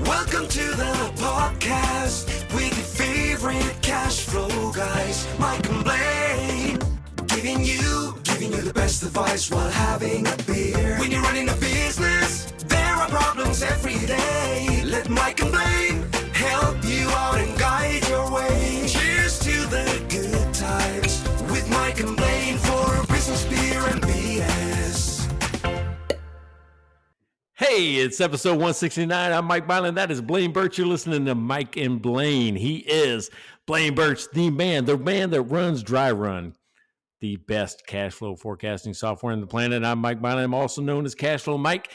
Welcome to the podcast with your favorite cash flow guys, Mike and Blaine, giving you the best advice while having a beer. When you're running a business, there are problems every day. Let Mike and Blaine help you out and guide your way. Cheers to the good times with Mike and Blaine for business, beer, and BS. Hey, it's episode 169. I'm Mike Byland. That is Blaine Birch. You're listening to Mike and Blaine. He is Blaine Birch, the man that runs Dry Run, the best cash flow forecasting software on the planet. I'm Mike Byland. I'm also known as Cash Flow Mike.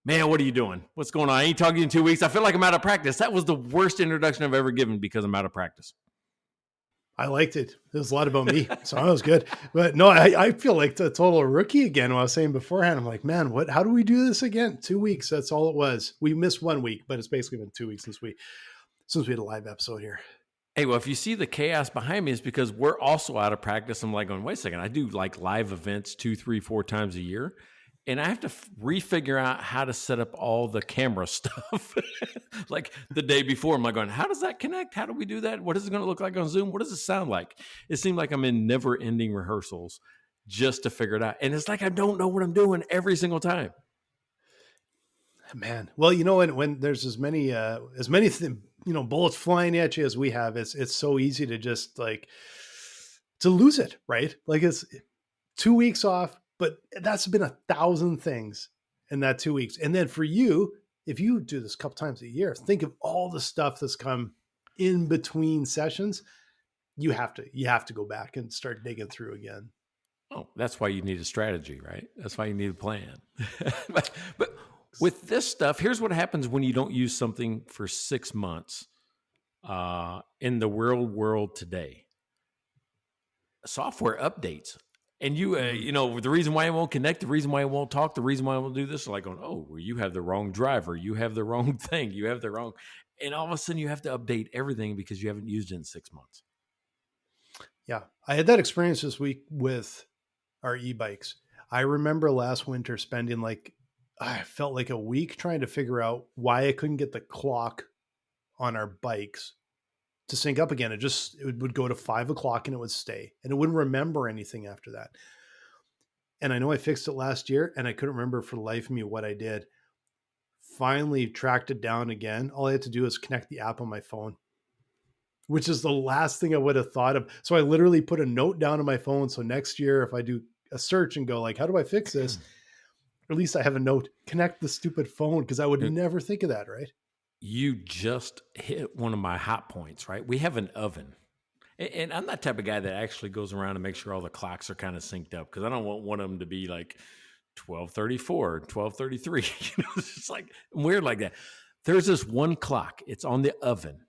Man, what are you doing? What's going on? I ain't talking to you in 2 weeks. I feel like I'm out of practice. That was the worst introduction I've ever given because I'm out of practice. I liked it. It was a lot about me, so that was good. But no, I feel like the total rookie again. What I was saying beforehand, I'm like, man, how do we do this again? 2 weeks. That's all it was. We missed 1 week, but it's basically been 2 weeks since we had a live episode here. Hey, well, if you see the chaos behind me, it's because we're also out of practice. I'm like going, wait a second. I do like live events 2, 3, 4 times a year. And I have to refigure out how to set up all the camera stuff. Like the day before, I'm like going, how does that connect? How do we do that? What is it going to look like on Zoom? What does it sound like? It seemed like I'm in never-ending rehearsals just to figure it out. And it's like I don't know what I'm doing every single time. Man, well, you know, when there's as many bullets flying at you as we have, it's so easy to just to lose it, right? Like it's 2 weeks off. But that's been 1,000 things in that 2 weeks. And then for you, if you do this a couple times a year, think of all the stuff that's come in between sessions. You have to go back and start digging through again. Oh, that's why you need a strategy, right? That's why you need a plan. but with this stuff, here's what happens when you don't use something for 6 months in the real world today. Software updates. And the reason why it won't connect, the reason why it won't talk, the reason why it won't do this, like going, oh, well, you have the wrong driver, you have the wrong thing, you have the wrong, and all of a sudden you have to update everything because you haven't used it in 6 months. Yeah, I had that experience this week with our e-bikes. I remember last winter spending I felt like a week trying to figure out why I couldn't get the clock on our bikes to sync up again. It would go to 5 o'clock and it would stay, and it wouldn't remember anything after that. And I know I fixed it last year and I couldn't remember for the life of me what I did. Finally tracked it down again. All I had to do is connect the app on my phone, which is the last thing I would have thought of. So I literally put a note down on my phone. So next year, if I do a search and go how do I fix this? At least I have a note, connect the stupid phone. Cause I would never think of that. Right. You just hit one of my hot points, right? We have an oven. And I'm that type of guy that actually goes around and makes sure all the clocks are kind of synced up because I don't want one of them to be like 12:34, 12:33. It's just like weird like that. There's this one clock. It's on the oven.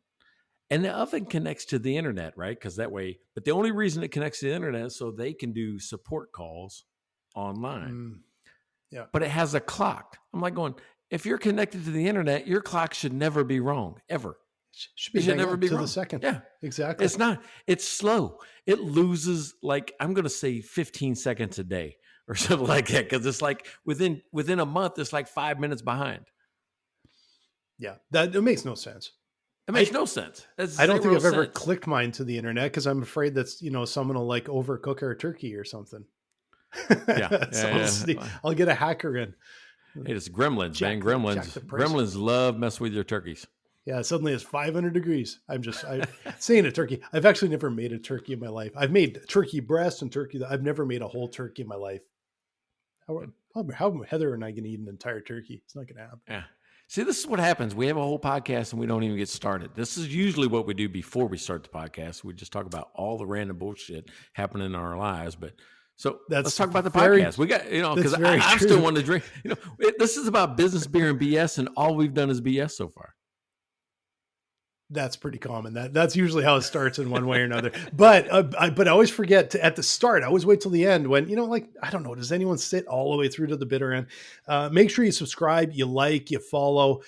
And the oven connects to the internet, right? Because that way, but the only reason it connects to the internet is so they can do support calls online. Yeah. But it has a clock. I'm like going, if you're connected to the internet, your clock should never be wrong, ever. Should never be wrong. The second. Yeah, exactly. It's not. It's slow. It loses I'm going to say 15 seconds a day or something like that because it's like within a month, it's like 5 minutes behind. Yeah, it makes no sense. It makes no sense. I don't think I've ever clicked mine to the internet because I'm afraid that's someone will overcook our turkey or something. I'll get a hacker in. Hey, it's gremlins, man. Gremlins love messing with your turkeys. Yeah, suddenly it's 500 degrees. I'm saying a turkey. I've actually never made a turkey in my life. I've made turkey breast and turkey. I've never made a whole turkey in my life. How Heather and I can eat an entire turkey? It's not going to happen. Yeah. See, this is what happens. We have a whole podcast and we don't even get started. This is usually what we do before we start the podcast. We just talk about all the random bullshit happening in our lives, but. So let's talk about the podcast. We got, because I'm still wanting to drink. This is about business, beer, and BS, and all we've done is BS so far. That's pretty common. That's usually how it starts in one way or another. But I always forget at the start. I always wait till the end when I don't know. Does anyone sit all the way through to the bitter end? Make sure you subscribe, you like, you follow,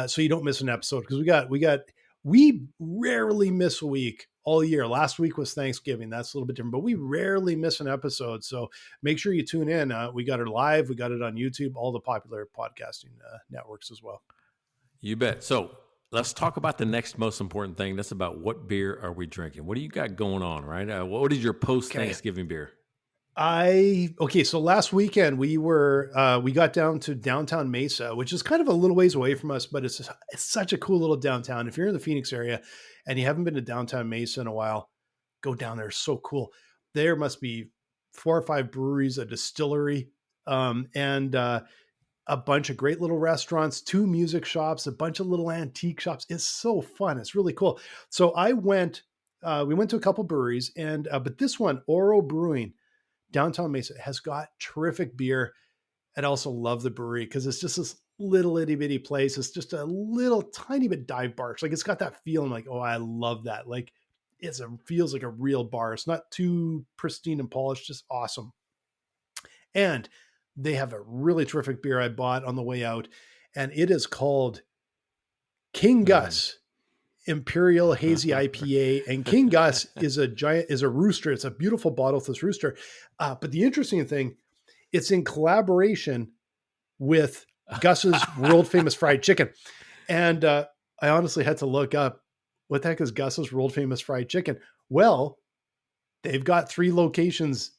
so you don't miss an episode because we rarely miss a week. All year. Last week was Thanksgiving. That's a little bit different, but we rarely miss an episode. So make sure you tune in. We got it live. We got it on YouTube, all the popular podcasting networks as well. You bet. So let's talk about the next most important thing. That's about what beer are we drinking? What do you got going on, right? What is your post Thanksgiving beer? So last weekend we got down to downtown Mesa, which is kind of a little ways away from us, but it's such a cool little downtown. If you're in the Phoenix area and you haven't been to downtown Mesa in a while, go down there. It's so cool. There must be 4 or 5 breweries, a distillery, and a bunch of great little restaurants, 2 music shops, a bunch of little antique shops. It's so fun. It's really cool. So we went to a couple breweries, and but this one, Oro Brewing, downtown Mesa, has got terrific beer. And I also love the brewery because it's just this little itty bitty place. It's just a little tiny bit dive bar. Like it's got that feeling like, oh, I love that. Like feels like a real bar. It's not too pristine and polished, just awesome. And they have a really terrific beer I bought on the way out, and it is called King Gus Imperial Hazy IPA. And King Gus is a rooster. It's a beautiful bottle with this rooster. But the interesting thing, it's in collaboration with Gus's world famous fried chicken. And I honestly had to look up what the heck is Gus's world famous fried chicken. Well, they've got 3 locations,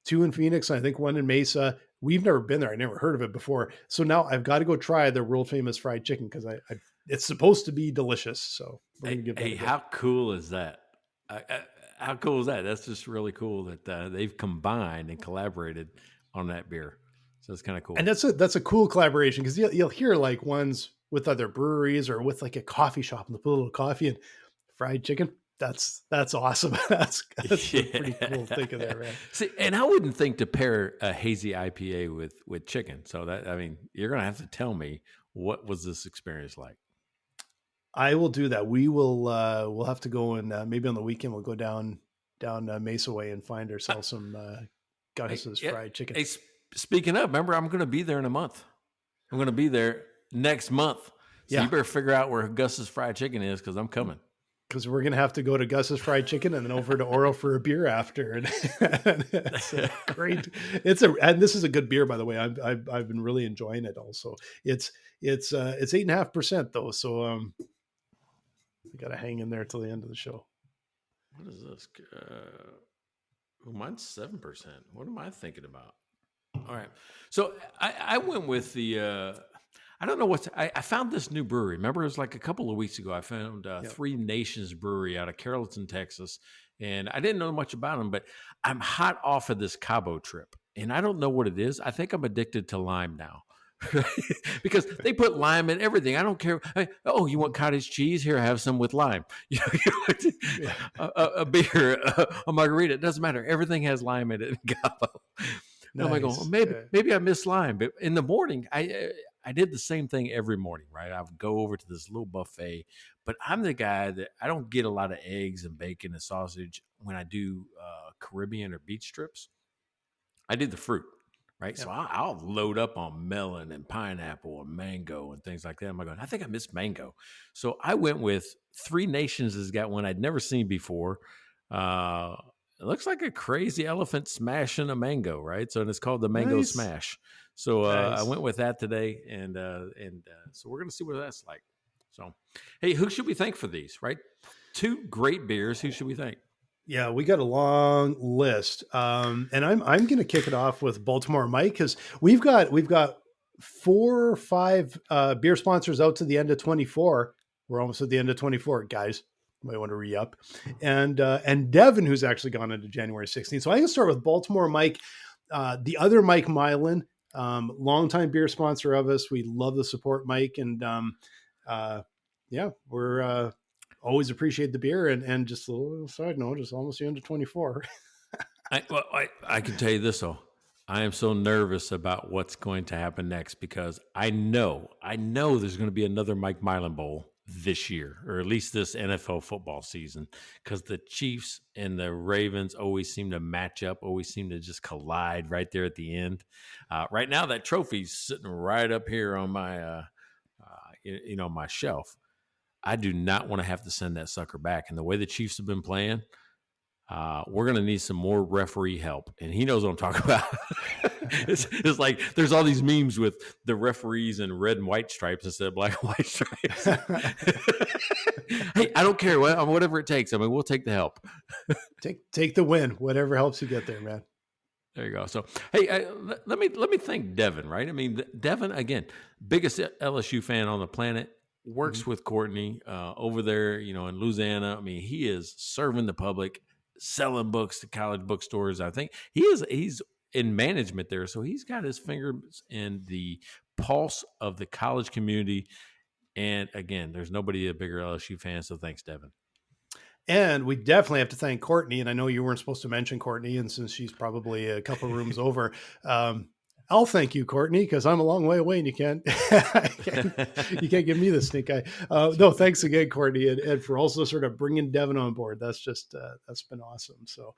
2 in Phoenix, and I think 1 in Mesa. We've never been there. I never heard of it before. So now I've got to go try their world famous fried chicken because it's supposed to be delicious. So we're gonna give that a go. How cool is that? How cool is that? That's just really cool that they've combined and collaborated on that beer. So it's kind of cool. And that's a cool collaboration because you'll hear like ones with other breweries or with like a coffee shop and they'll put a little coffee and fried chicken. That's awesome. That's pretty cool thinking there, man. See, and I wouldn't think to pair a hazy IPA with chicken. So you're gonna have to tell me, what was this experience like? I will do that. We'll have to go and maybe on the weekend we'll go down Mesa Way and find ourselves some Gus's fried chicken. Hey, speaking of, remember, I'm going to be there in a month. I'm going to be there next month. So you better figure out where Gus's fried chicken is because I'm coming. Because we're going to have to go to Gus's fried chicken and then over to Oro for a beer after. And it's great. And this is a good beer, by the way. I've been really enjoying it. Also, it's 8.5% though. So we got to hang in there till the end of the show. What is this? Mine's 7%. What am I thinking about? All right. So I went with the. I don't know I found this new brewery. Remember, it was like a couple of weeks ago. I found Three Nations Brewery out of Carrollton, Texas. And I didn't know much about them, but I'm hot off of this Cabo trip. And I don't know what it is. I think I'm addicted to lime now. Because they put lime in everything. I don't care. Oh, you want cottage cheese? Here, I have some with lime. A beer, a margarita. It doesn't matter. Everything has lime in it in Cabo. Nice. I'm like, oh, maybe I miss lime. But in the morning, I did the same thing every morning, right? I would go over to this little buffet, but I'm the guy that I don't get a lot of eggs and bacon and sausage when I do Caribbean or beach trips. I do the fruit, right? Yep. So I'll load up on melon and pineapple and mango and things like that. I'm going, I think I missed mango. So I went with Three Nations has got one I'd never seen before. It looks like a crazy elephant smashing a mango, right? So it's called the Mango Smash. So I went with that today, and so we're going to see what that's like. So, hey, who should we thank for these, right? 2 great beers. Who should we thank? Yeah, we got a long list, and I'm going to kick it off with Baltimore Mike because we've got 4 or 5 beer sponsors out to the end of 24. We're almost at the end of 24, guys. Might want to re-up. And Devin, who's actually gone into January 16th. So I can start with Baltimore Mike, the other Mike Milan, longtime beer sponsor of us. We love the support, Mike. And we're always appreciate the beer. And just a little side note, it's almost the end of 24. I can tell you this, though. I am so nervous about what's going to happen next because I know there's going to be another Mike Milan Bowl this year, or at least this NFL football season, because the Chiefs and the Ravens always seem to match up, always seem to just collide right there at the end. Right now, that trophy's sitting right up here on my, my shelf. I do not want to have to send that sucker back. And the way the Chiefs have been playing, we're going to need some more referee help. And he knows what I'm talking about. It's like there's all these memes with the referees in red and white stripes instead of black and white stripes. Hey, I don't care. Whatever it takes. I mean, we'll take the help. Take the win. Whatever helps you get there, man. There you go. So, hey, let me thank Devin, right? I mean, Devin, again, biggest LSU fan on the planet, works with Courtney over there, in Louisiana. I mean, he is serving the public, selling books to college bookstores. I think he's in management there, so he's got his fingers in the pulse of the college community. And again, there's nobody a bigger LSU fan, so thanks, Devin. And we definitely have to thank Courtney. And I know you weren't supposed to mention Courtney, and since she's probably a couple rooms over, I'll thank you, Courtney, because I'm a long way away and you can't give me the stink eye. No, thanks again, Courtney, and for also sort of bringing Devin on board. That's just that's been awesome. So,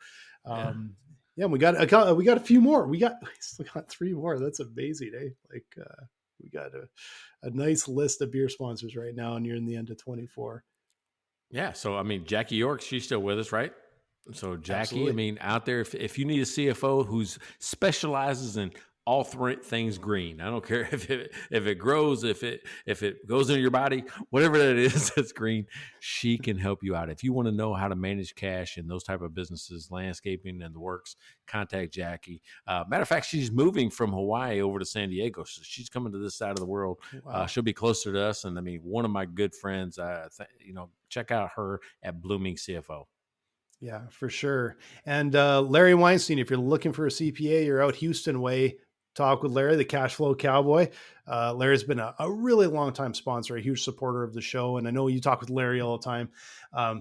yeah, we got a few more. We still got 3 more. That's amazing, eh? Like we got a nice list of beer sponsors right now, and you're in the end of 24. Yeah. So, I mean, Jackie York, she's still with us, right? So, Jackie, Absolutely. I mean, out there, if you need a CFO who specializes in all things green, I don't care if it grows, if it goes into your body, whatever that is that's green, she can help you out. If you want to know how to manage cash in those type of businesses, landscaping and the works, contact Jackie. Matter of fact, she's moving from Hawaii over to San Diego, so she's coming to this side of the world. Wow. She'll be closer to us, and I mean, one of my good friends. Check out her at Blooming CFO. Yeah, for sure. And Larry Weinstein, if you're looking for a CPA, you're out Houston way, talk with Larry, the cash flow cowboy. Larry's been a really long time sponsor, a huge supporter of the show. And I know you talk with Larry all the time.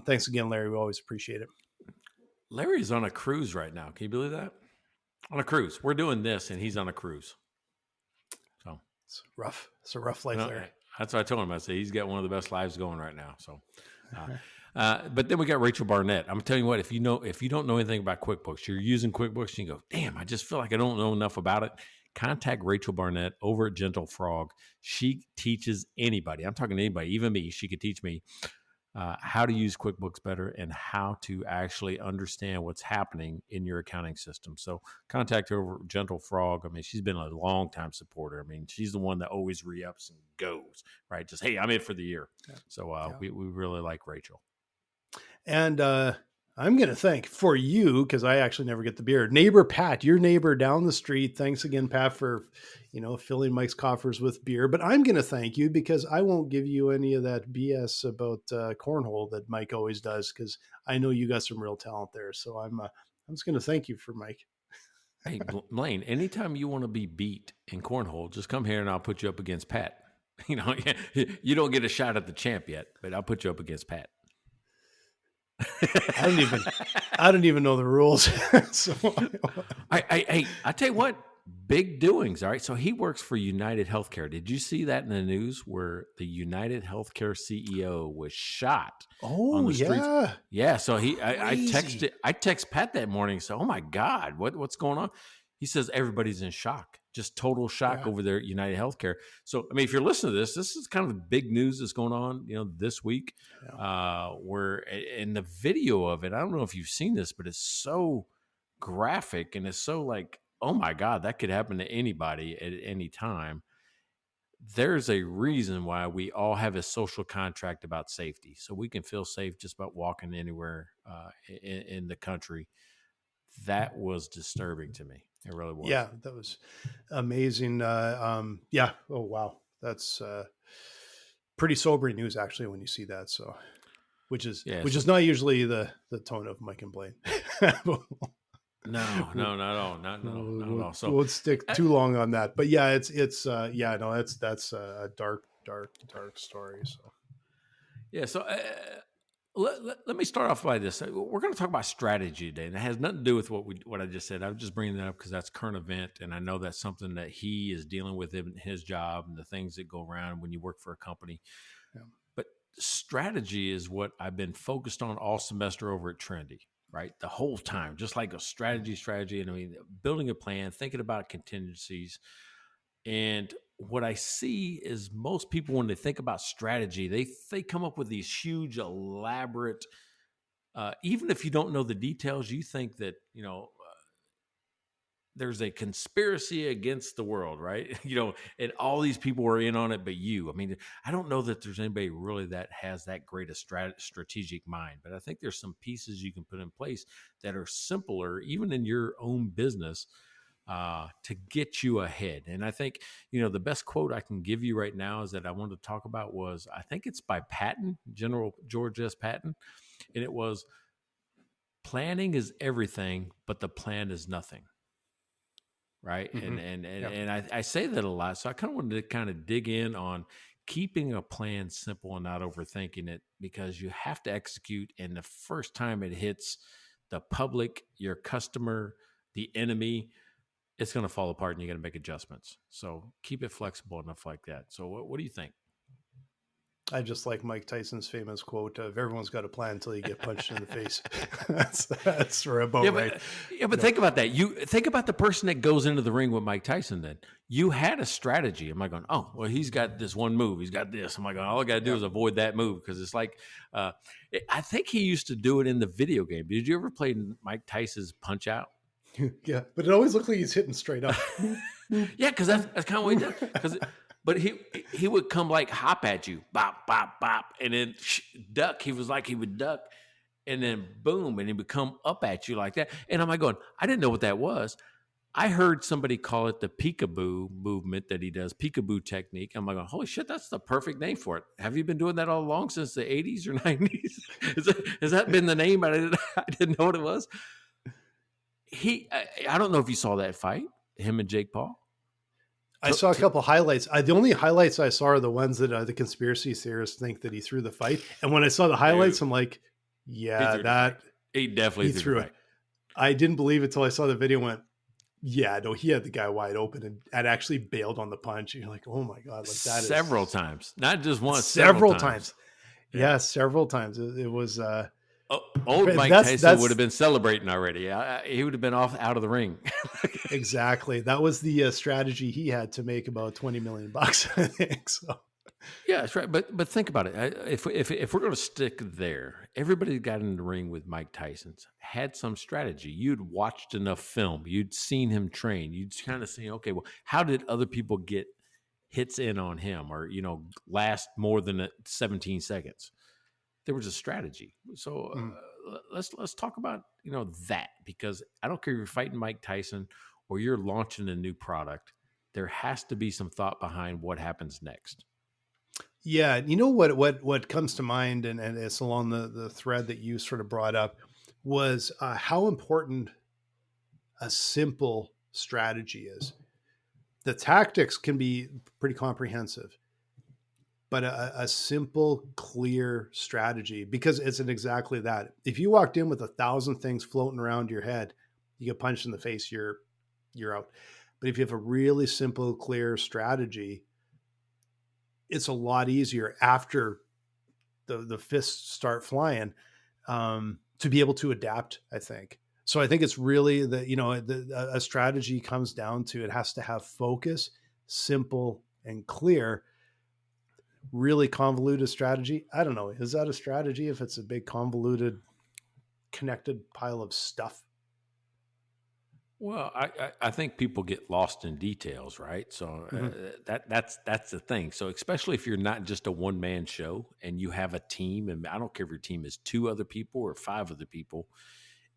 Thanks again, Larry. We always appreciate it. Larry's on a cruise right now. Can you believe that? On a cruise. We're doing this and he's on a cruise. So it's rough. It's a rough life, Larry. That's what I told him. I said, he's got one of the best lives going right now. So, but then we got Rachel Barnett. I'm telling you what, if you don't know anything about QuickBooks, you're using QuickBooks and you go, damn, I just feel like I don't know enough about it. Contact Rachel Barnett over at Gentle Frog. She teaches anybody. I'm talking to anybody, even me. She could teach me how to use QuickBooks better and how to actually understand what's happening in your accounting system. So contact her over at Gentle Frog. I mean, she's been a long time supporter. I mean, she's the one that always re-ups and goes, right? Just, hey, I'm in for the year. Yeah. So we really like Rachel. And I'm going to thank for you, because I actually never get the beer, neighbor Pat, your neighbor down the street. Thanks again, Pat, for filling Mike's coffers with beer. But I'm going to thank you because I won't give you any of that BS about cornhole that Mike always does, because I know you got some real talent there. So I'm just going to thank you for Mike. Hey, Blaine, anytime you want to be beat in cornhole, just come here and I'll put you up against Pat. You don't get a shot at the champ yet, but I'll put you up against Pat. I don't even know the rules. So I tell you what, big doings. All right. So he works for United Healthcare. Did you see that in the news where the United Healthcare CEO was shot? Oh, on the streets? Yeah. Yeah. So I text Pat that morning. So, oh my God, what's going on? He says everybody's in shock, just total shock over there at United Healthcare. So, I mean, if you're listening to this is kind of big news that's going on, this week. Where in the video of it, I don't know if you've seen this, but it's so graphic and it's so like, oh my God, that could happen to anybody at any time. There's a reason why we all have a social contract about safety, so we can feel safe just about walking anywhere in the country. That was disturbing to me. It really was. Yeah, that was amazing. Yeah. Oh, wow. That's pretty sobering news, actually, when you see that. So, which is not usually the tone of Mike and Blaine. No, not at all. So we won't stick too long on that. But yeah, that's a dark story. So yeah. So let me start off by this. We're going to talk about strategy today, and it has nothing to do with what I just said. I'm just bringing that up because that's current event, and I know that's something that he is dealing with in his job and the things that go around when you work for a company. Yeah. But strategy is what I've been focused on all semester over at Trendy, right? The whole time, just like a strategy. And I mean, building a plan, thinking about contingencies. And what I see is most people, when they think about strategy, they come up with these huge, elaborate even if you don't know the details, you think that, there's a conspiracy against the world, right? And all these people are in on it, but you. I mean, I don't know that there's anybody really that has that great a strategic mind, but I think there's some pieces you can put in place that are simpler, even in your own business, to get you ahead. And I think, the best quote I can give you right now is that I wanted to talk about was, I think it's by Patton, General George S. Patton. And it was, planning is everything, but the plan is nothing. Right. Mm-hmm. And I say that a lot. So I kind of wanted to kind of dig in on keeping a plan simple and not overthinking it, because you have to execute. And the first time it hits the public, your customer, the enemy, it's going to fall apart and you got to make adjustments. So keep it flexible enough like that. So what do you think? I just like Mike Tyson's famous quote of "Everyone's got a plan until you get punched in the face." that's for about right. Yeah, but think about that. You think about the person that goes into the ring with Mike Tyson. Then you had a strategy. Am I going? Oh, well, he's got this one move. He's got this. I'm like, all I got to do is avoid that move, because it's like, I think he used to do it in the video game. Did you ever play Mike Tyson's Punch Out? Yeah, but it always looked like he's hitting straight up. Yeah, because that's kind of what he does. But he would come like hop at you, bop, bop, bop, and then duck. He was like, he would duck, and then boom, and he would come up at you like that. And I'm like going, I didn't know what that was. I heard somebody call it the peekaboo movement that he does, peekaboo technique. I'm like, holy shit, that's the perfect name for it. Have you been doing that all along since the 80s or 90s? Has that been the name? I didn't know what it was. I don't know if you saw that fight, him and Jake Paul. I saw a couple highlights. The only highlights I saw are the ones that the conspiracy theorists think that he threw the fight. And when I saw the highlights, I'm like, yeah, he definitely threw it. I didn't believe it till I saw the video and went, yeah, no, he had the guy wide open and actually bailed on the punch. And you're like, oh my God, like that several times, not just once, several times. Yeah, several times. It was, old Mike Tyson would have been celebrating already. He would have been out of the ring. Exactly. That was the strategy he had to make about $20 million, I think. So, yeah, that's right. But think about it. If we're going to stick there, everybody that got in the ring with Mike Tyson had some strategy. You'd watched enough film. You'd seen him train. You'd kind of seen, okay, well, how did other people get hits in on him, or last more than 17 seconds? There was a strategy. So let's talk about that, because I don't care if you're fighting Mike Tyson or you're launching a new product, there has to be some thought behind what happens next. Yeah, what comes to mind, and it's along the thread that you sort of brought up, was how important a simple strategy is. The tactics can be pretty comprehensive, but a simple, clear strategy, because it's exactly that. If you walked in with 1,000 things floating around your head, you get punched in the face, you're out. But if you have a really simple, clear strategy, it's a lot easier after the fists start flying to be able to adapt, I think. So I think it's really a strategy comes down to, it has to have focus, simple and clear. Really convoluted strategy, I don't know. Is that a strategy if it's a big convoluted connected pile of stuff? Well, I think people get lost in details, right? So that's the thing. So especially if you're not just a one-man show and you have a team, and I don't care if your team is 2 other people or 5 other people,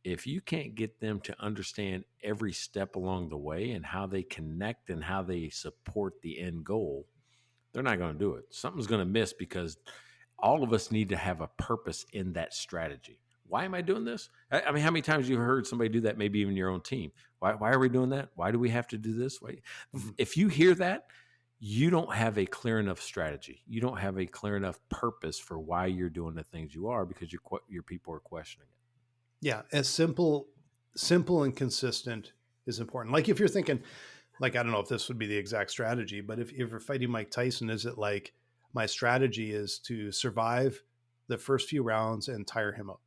if you can't get them to understand every step along the way and how they connect and how they support the end goal, they're not going to do it. Something's going to miss, because all of us need to have a purpose in that strategy. Why am I doing this? I mean, how many times have you heard somebody do that, maybe even your own team? Why are we doing that? Why do we have to do this? If you hear that, you don't have a clear enough strategy. You don't have a clear enough purpose for why you're doing the things you are, because your people are questioning it. Yeah, as simple and consistent is important. Like if you're thinking, like, I don't know if this would be the exact strategy, but if you're fighting Mike Tyson, is it like, my strategy is to survive the first few rounds and tire him out?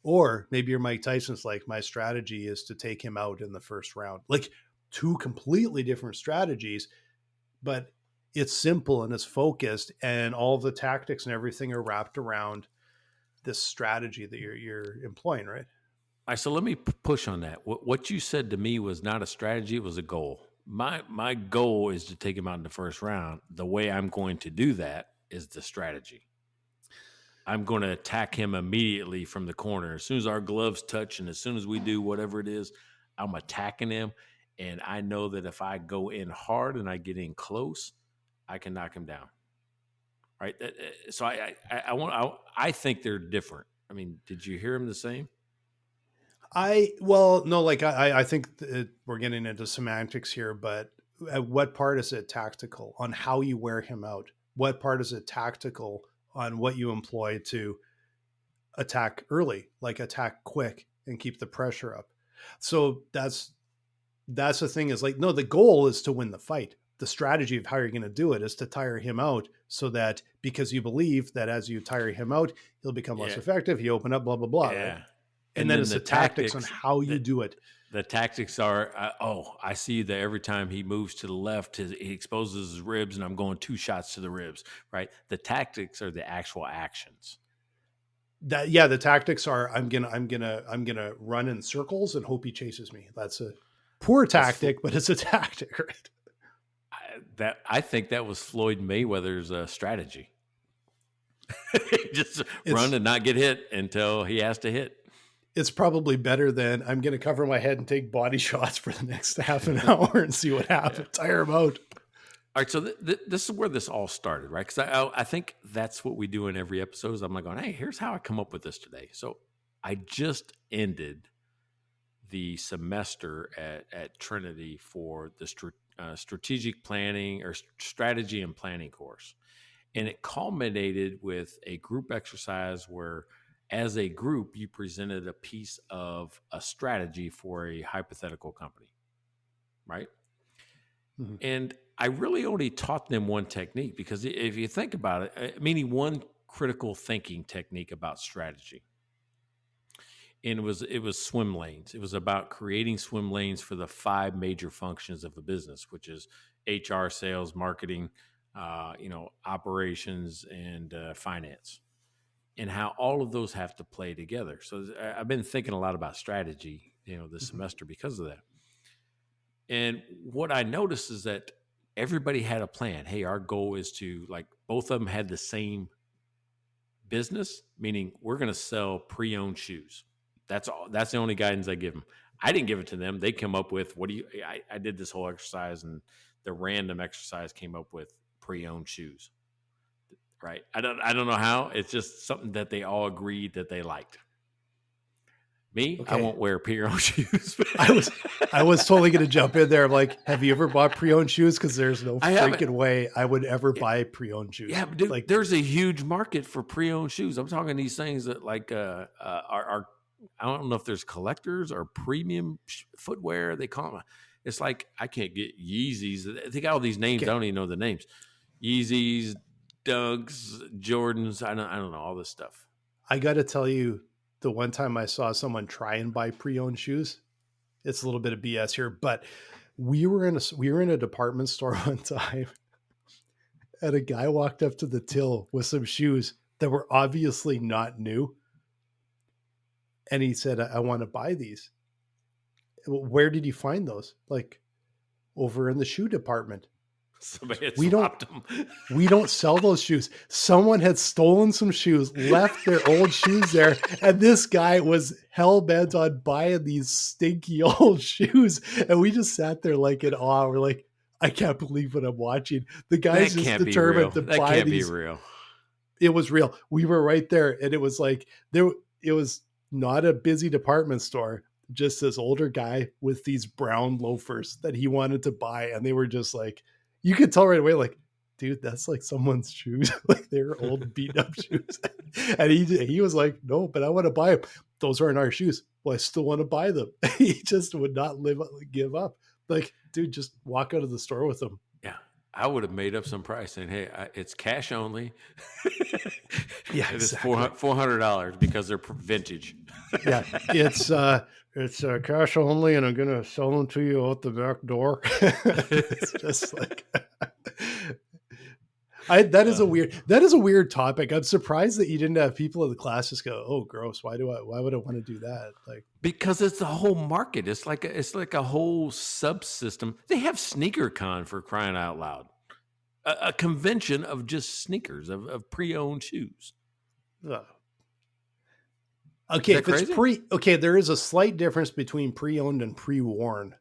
Or maybe you're Mike Tyson's like, my strategy is to take him out in the first round. Like 2 completely different strategies, but it's simple and it's focused, and all of the tactics and everything are wrapped around this strategy that you're employing, right? All right, so let me push on that. What you said to me was not a strategy; it was a goal. My goal is to take him out in the first round. The way I'm going to do that is the strategy. I'm going to attack him immediately from the corner. As soon as our gloves touch and as soon as we do whatever it is, I'm attacking him. And I know that if I go in hard and I get in close, I can knock him down. Right. So I think they're different. I mean, did you hear him the same? I think we're getting into semantics here, but at what part is it tactical on how you wear him out? What part is it tactical on what you employ to attack early, like attack quick and keep the pressure up? So that's the thing is like, no, the goal is to win the fight. The strategy of how you're going to do it is to tire him out so that because you believe that as you tire him out, he'll become less effective. You open up, blah, blah, blah. Yeah. Right? And then it's the tactics on how you do it. The tactics are, I see that every time he moves to the left, he exposes his ribs, and I'm going 2 shots to the ribs. Right. The tactics are the actual actions. The tactics are I'm gonna run in circles and hope he chases me. That's a poor tactic, but it's a tactic, right? I think that was Floyd Mayweather's strategy. Just run and not get hit until he has to hit. It's probably better than I'm going to cover my head and take body shots for the next half an hour and see what happens. Tire him out. All right, so this is where this all started, right? Because I think that's what we do in every episode. Is I'm like going, hey, here's how I come up with this today. So I just ended the semester at Trinity for the strategic planning or strategy and planning course, and it culminated with a group exercise where, as a group, you presented a piece of a strategy for a hypothetical company, right? Mm-hmm. And I really only taught them one technique because if you think about it, meaning one critical thinking technique about strategy. And it was swim lanes. It was about creating swim lanes for the 5 major functions of the business, which is HR, sales, marketing, operations, and finance. And how all of those have to play together. So I've been thinking a lot about strategy, this semester because of that. And what I noticed is that everybody had a plan. Hey, our goal is to, like, both of them had the same business, meaning we're going to sell pre-owned shoes. That's all. That's the only guidance I give them. I didn't give it to them. They come up with, I did this whole exercise, and the random exercise came up with pre-owned shoes. Right. I don't know how. It's just something that they all agreed that they liked. Me, okay. I won't wear pre-owned shoes. I was totally going to jump in there. I'm like, have you ever bought pre-owned shoes? Because there's no freaking way I would ever buy pre-owned shoes. Yeah, but dude, like, there's a huge market for pre-owned shoes. I'm talking these things that are I don't know if there's collectors or premium footwear. They call them. It's like I can't get Yeezys. They got all these names. Okay. I don't even know the names. Yeezys, Dunks, Jordans. I don't know all this stuff. I got to tell you, the one time I saw someone try and buy pre-owned shoes, it's a little bit of BS here, but we were in a department store one time, and a guy walked up to the till with some shoes that were obviously not new, and he said, "I want to buy these." Where did you find those? Like, over in the shoe department. We don't sell those shoes. Someone had stolen some shoes, left their old shoes there, and this guy was hell bent on buying these stinky old shoes. And we just sat there like in awe. We're like, I can't believe what I'm watching. The guy's just determined to buy these. That can't be real. It was real. We were right there, and it was like it was not a busy department store. Just this older guy with these brown loafers that he wanted to buy, and they were just like. You could tell right away, like, dude, that's like someone's shoes. Like, they're old beat up shoes. And he was like, no, but I want to buy them. Those aren't our shoes. Well, I still want to buy them. He just would not give up. Like, dude, just walk out of the store with them. Yeah. I would have made up some price saying, hey, it's cash only. Yeah, it's $400 because they're vintage. Yeah, it's cash only, and I'm going to sell them to you out the back door. It's just like, That is a weird topic. I'm surprised that you didn't have people in the class just go, "Oh, gross. Why would I want to do that?" Like, because it's the whole market. It's like a whole subsystem. They have SneakerCon, for crying out loud. A convention of just sneakers, of pre-owned shoes. ugh. Okay, Is that if it's crazy? there is a slight difference between pre-owned and pre-worn.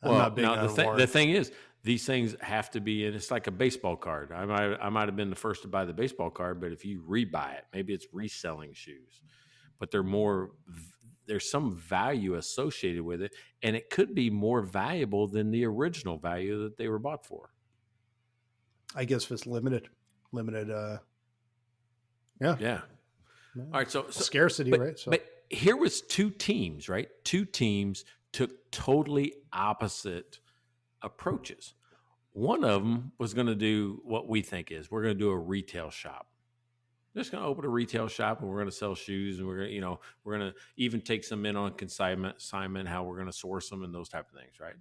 I'm Well, not big now on the worn. thing is, these things have to be in. It's like a baseball card. I might have been the first to buy the baseball card, but if you rebuy it, maybe it's reselling shoes, but there's some value associated with it, and it could be more valuable than the original value that they were bought for. I guess if it's limited, yeah. Yeah. All right. So Scarcity, right? So but here was two teams, right? Two teams took totally opposite approaches. One of them was going to do what we think is we're going to do a retail shop. Just going to open a retail shop and we're going to sell shoes, and we're going to, we're going to even take some in on consignment, how we're going to source them and those type of things, right?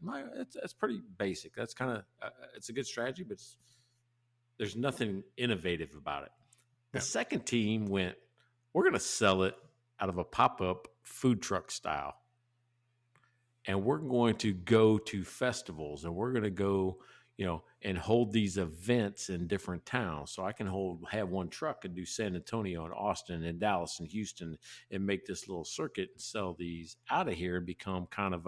That's pretty basic. That's kind of it's a good strategy, but there's nothing innovative about it. The second team went, we're going to sell it out of a pop-up food truck style. And we're going to go to festivals, and we're going to go, and hold these events in different towns. So I can have one truck and do San Antonio and Austin and Dallas and Houston and make this little circuit and sell these out of here and become kind of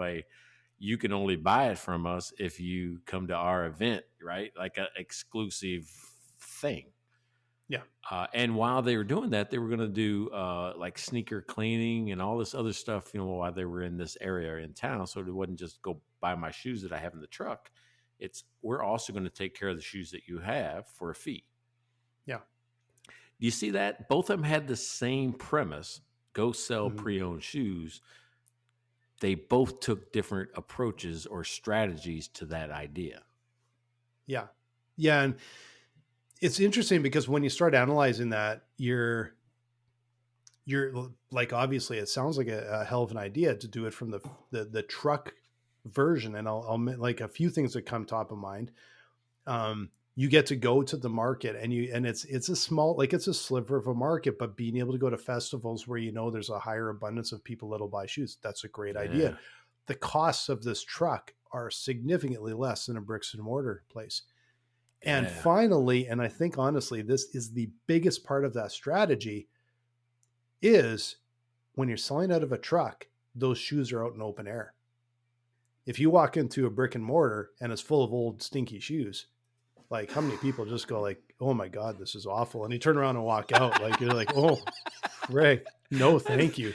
you can only buy it from us if you come to our event, right? Like an exclusive thing. yeah. And while they were doing that, they were going to do like sneaker cleaning and all this other stuff, while they were in this area in town. So it wasn't just go buy my shoes that I have in the truck. We're also going to take care of the shoes that you have for a fee. Yeah. Do you see that? Both of them had the same premise: go sell pre-owned shoes. They both took different approaches or strategies to that idea. Yeah. Yeah. And it's interesting because when you start analyzing that, you're like, obviously it sounds like a hell of an idea to do it from the truck version. And I'll like a few things that come top of mind. You get to go to the market and it's a small, like it's a sliver of a market, but being able to go to festivals where, there's a higher abundance of people that'll buy shoes. That's a great idea. The costs of this truck are significantly less than a bricks and mortar place. And finally, and I think honestly, this is the biggest part of that strategy, is when you're selling out of a truck, those shoes are out in open air. If you walk into a brick and mortar and it's full of old stinky shoes, like how many people just go like, "Oh my God, this is awful." And you turn around and walk out. Like you're like, "Oh, Ray, no, thank you."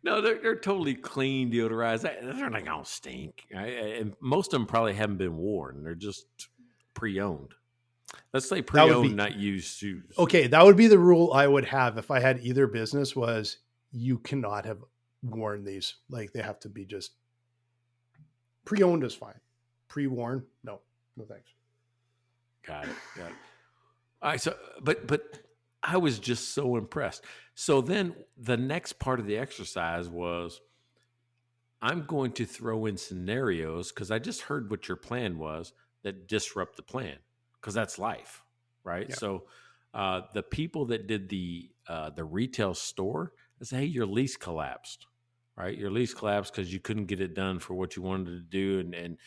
No, they're totally clean, deodorized. They're not going to stink. Right? And most of them probably haven't been worn. They're just pre-owned. Let's say pre-owned, not used shoes. Okay, that would be the rule I would have if I had either business, was you cannot have worn these. Like they have to be just pre-owned is fine. Pre-worn, no thanks. Got it. All right, so but I was just so impressed. So then the next part of the exercise was, I'm going to throw in scenarios, because I just heard what your plan was, that disrupt the plan, because that's life, right? Yeah. So the people that did the retail store, they say, hey, your lease collapsed, right? Your lease collapsed because you couldn't get it done for what you wanted to do, and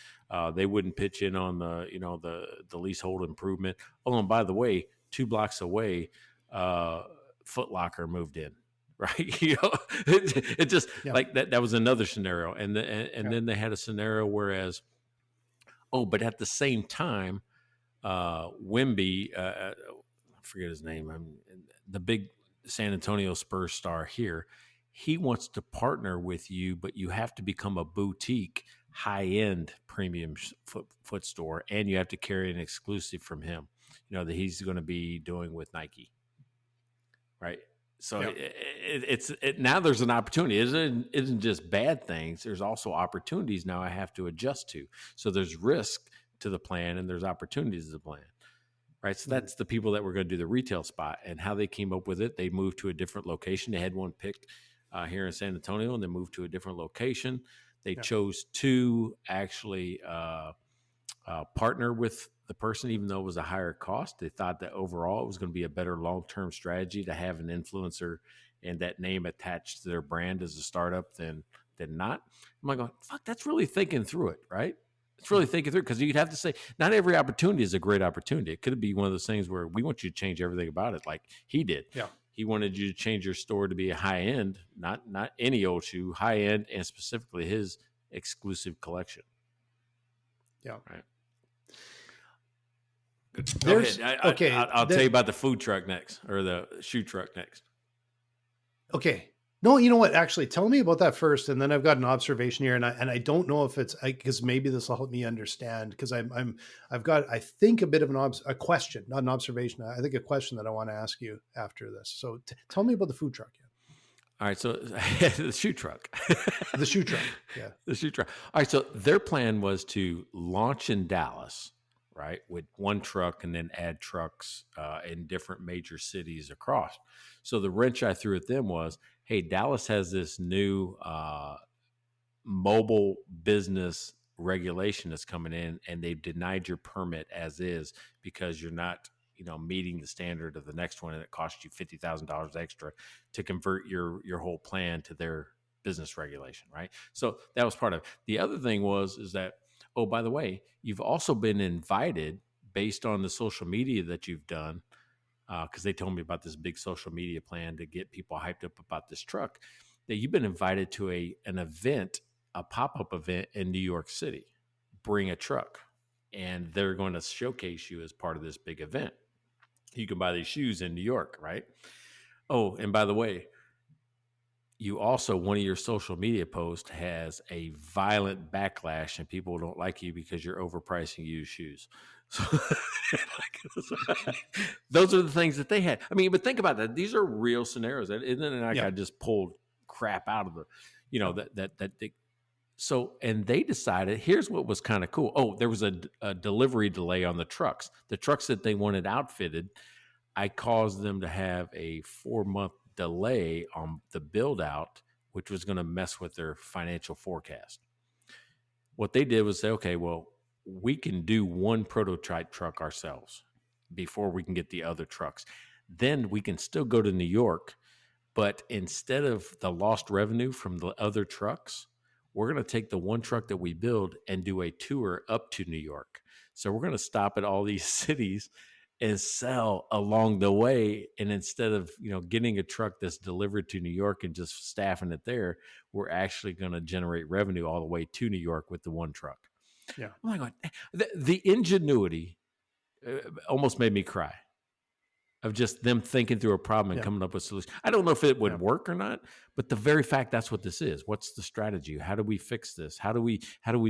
they wouldn't pitch in on the leasehold improvement. Oh, and by the way, 2 blocks away, Foot Locker moved in. Right. It just like that was another scenario. And then they had a scenario whereas, but at the same time, Wemby, I forget his name. The big San Antonio Spurs star here. He wants to partner with you, but you have to become a boutique, high-end premium foot store, and you have to carry an exclusive from him, that he's going to be doing with Nike. Right. So it's now there's an opportunity. It isn't just bad things. There's also opportunities now I have to adjust to. So there's risk to the plan and there's opportunities to the plan. Right. So that's the people that were going to do the retail spot, and how they came up with it. They moved to a different location. They had one picked here in San Antonio, and they moved to a different location. They chose to actually partner with the person, even though it was a higher cost, they thought that overall it was going to be a better long-term strategy to have an influencer and that name attached to their brand as a startup than not. I'm like, fuck, that's really thinking through it, right? It's really thinking through, because you'd have to say not every opportunity is a great opportunity. It could be one of those things where we want you to change everything about it, like he did. Yeah. He wanted you to change your store to be a high end, not any old shoe, high end, and specifically his exclusive collection. Yeah. Right. There's okay. I'll tell you about the food truck next, or the shoe truck next. Okay. No, you know what? Actually, tell me about that first, and then I've got an observation here, and I don't know if it's because maybe this will help me understand, because I've got, I think, a bit of a question, not an observation. I think a question that I want to ask you after this. So tell me about the food truck. All right, so the shoe truck. The shoe truck, yeah. The shoe truck. All right, so their plan was to launch in Dallas, right, with one truck and then add trucks in different major cities across. So the wrench I threw at them was, hey, Dallas has this new mobile business regulation that's coming in, and they've denied your permit as is because you're not, meeting the standard of the next one, and it costs you $50,000 extra to convert your whole plan to their business regulation, right? So that was part of it. The other thing is that, oh, by the way, you've also been invited based on the social media that you've done, because they told me about this big social media plan to get people hyped up about this truck, that you've been invited to an event, a pop-up event in New York City. Bring a truck, and they're going to showcase you as part of this big event. You can buy these shoes in New York, right? Oh, and by the way, you also, one of your social media posts has a violent backlash, and people don't like you because you're overpricing used shoes. So those are the things that they had. I mean, but think about that. These are real scenarios. It isn't like I just pulled crap out of the, So, and they decided, here's what was kind of cool. Oh, there was a delivery delay on the trucks. The trucks that they wanted outfitted, I caused them to have a 4-month delay on the build out, which was going to mess with their financial forecast. What they did was say, okay, well, we can do one prototype truck ourselves before we can get the other trucks. Then we can still go to New York, but instead of the lost revenue from the other trucks, we're going to take the one truck that we build and do a tour up to New York. So we're going to stop at all these cities and sell along the way. And instead of, getting a truck that's delivered to New York and just staffing it there, we're actually going to generate revenue all the way to New York with the one truck. Yeah. Oh my God. The ingenuity almost made me cry, of just them thinking through a problem and coming up with solutions. I don't know if it would work or not, but the very fact that's what this is. What's the strategy? How do we fix this? How do we